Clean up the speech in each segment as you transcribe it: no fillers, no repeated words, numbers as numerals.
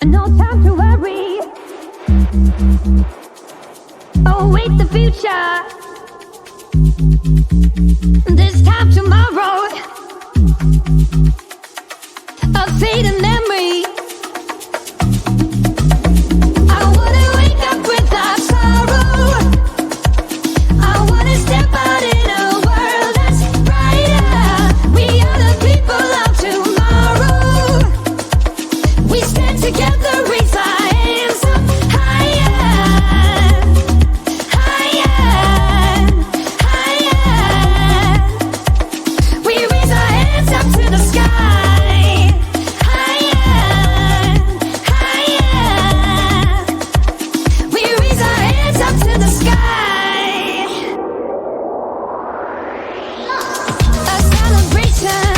No time to worry. Await the future. This time tomorrow. A fading memory. I wanna wake up without sorrow. I wanna step out in a world that's brighter. We are the people of tomorrow. We stand together, raise our hands up higher, higher, higher. We raise our hands up to the sky, higher, higher. We raise our hands up to the sky. A celebration,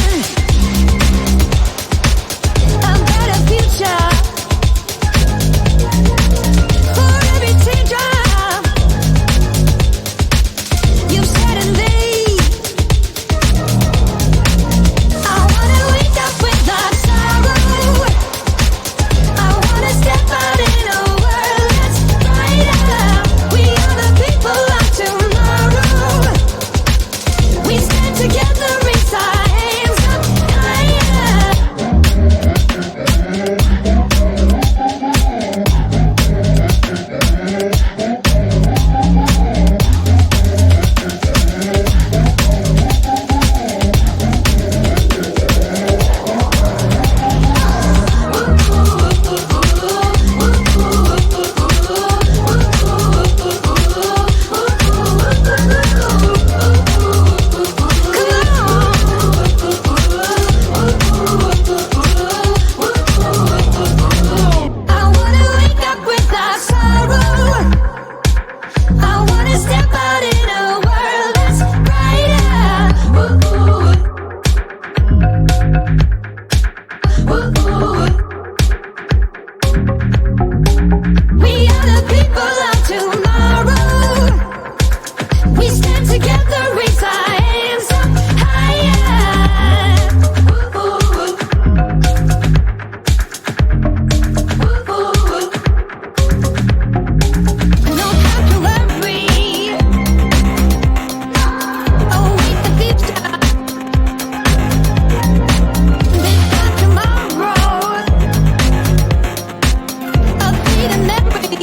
a better future. For every teardrop you've shed and laid, I wanna wake up without sorrow. I wanna step out in a world that's brighter. We are the people of tomorrow. We stand together, raise our hands up higher. I wanna wake up without sorrow. I wanna step out in a world that's brighter. We are the people of tomorrow. We stand together, raise our hands up higher. No time to worry. Await the future. This time tomorrow. A fleeting memory.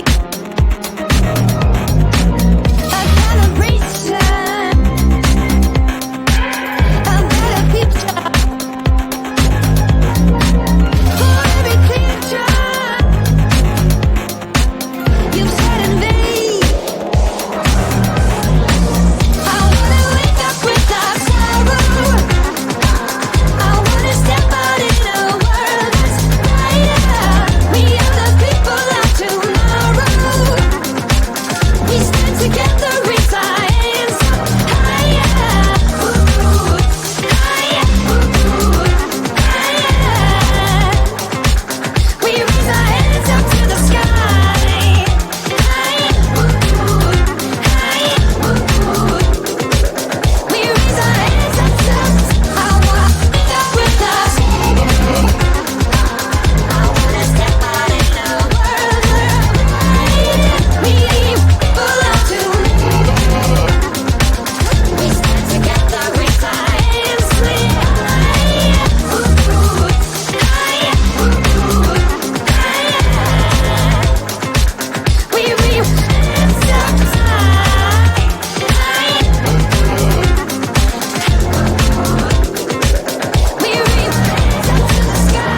A celebration. A better future. For every teardrop you've shed and laid, I wanna wake up without sorrow. I wanna step out in a world that's brighter. We are the people of tomorrow. We stand together, raise our hands up higher, higher, higher. We raise our hands up to the sky, higher, higher. We raise our hands up to the sky. I wanna wake up without sorrow. I wanna step out in a world that's brighter. We are people of tomorrow. We stand together, raise our hands higher, higher, higher. We raise our hands up high, higher. We raise our hands up to the sky.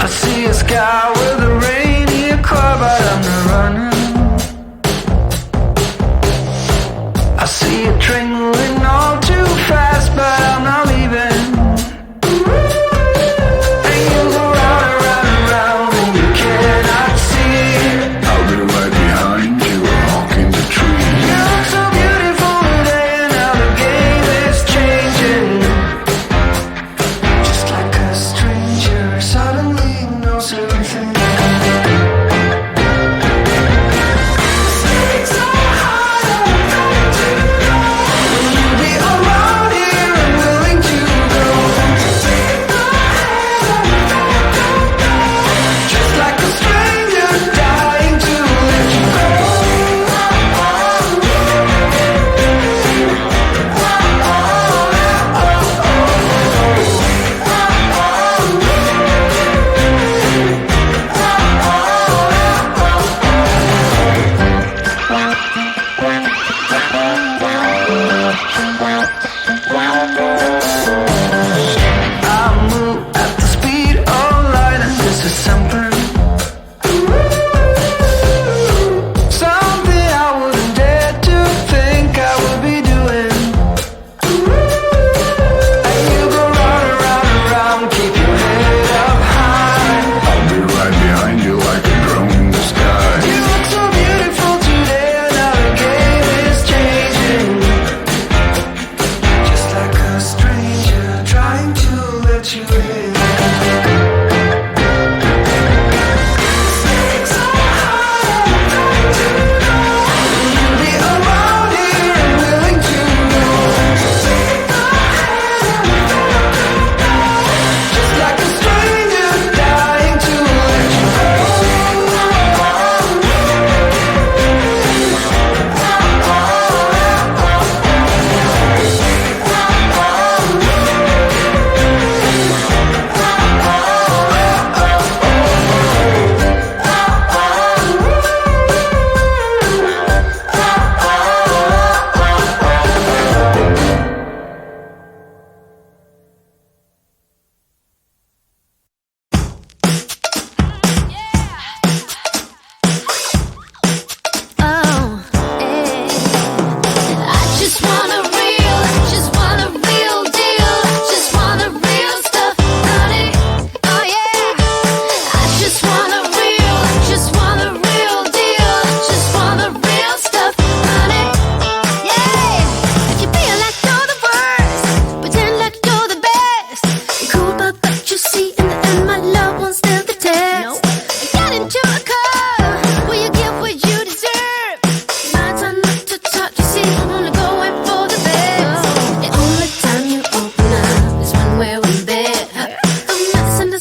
I see a sky with a rainy car, but I'm not running. I see a train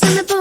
손을 뻗어